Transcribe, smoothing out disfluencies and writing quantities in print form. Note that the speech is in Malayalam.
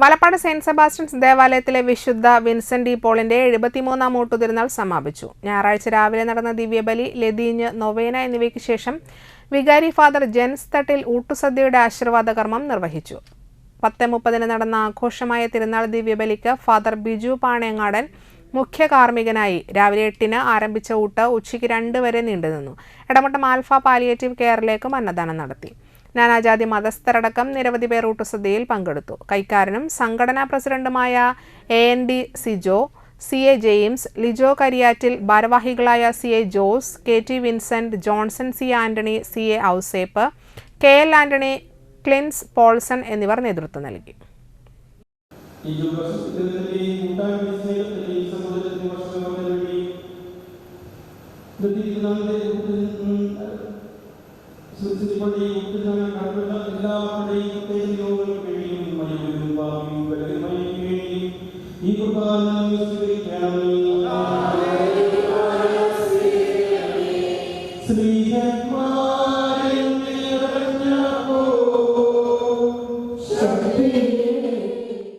വലപ്പാട് സെന്റ് സെബാസ്റ്റ്യൻസ് ദേവാലയത്തിലെ വിശുദ്ധ വിൻസെന്റ് ഡി പോളിന്റെ 73-ാം ഊട്ടുതിരുനാൾ സമാപിച്ചു. ഞായറാഴ്ച രാവിലെ നടന്ന ദിവ്യബലി, ലതീഞ്ഞ്, നൊവേന എന്നിവയ്ക്ക് ശേഷം വികാരി ഫാദർ ജെൻസ് തട്ടിൽ ഊട്ടുസദ്യയുടെ ആശീർവാദ കർമ്മം നിർവഹിച്ചു. 10:30 നടന്ന ആഘോഷമായ തിരുനാൾ ദിവ്യബലിക്ക് ഫാദർ ബിജു പാണേങ്ങാടൻ മുഖ്യ കാർമ്മികനായി. രാവിലെ 8-ന് ആരംഭിച്ച ഊട്ട് ഉച്ചയ്ക്ക് 2 വരെ നീണ്ടുനിന്നു. എടമട്ടം ആൽഫ പാലിയേറ്റീവ് കെയറിലേക്കും അന്നദാനം നടത്തി. നാനാജാതി മതസ്ഥരടക്കം നിരവധി പേർ ഊട്ടുസദ്യയിൽ പങ്കെടുത്തു. കൈക്കാരനും സംഘടനാ പ്രസിഡന്റുമായ AND Sijo, CA James, Lijo Kariyattil, ഭാരവാഹികളായ CA Jose, KT Vincent, Johnson C Antony, CA Ouseph, KL Antony, Clins Paulson എന്നിവർ നേതൃത്വം നൽകി. Sri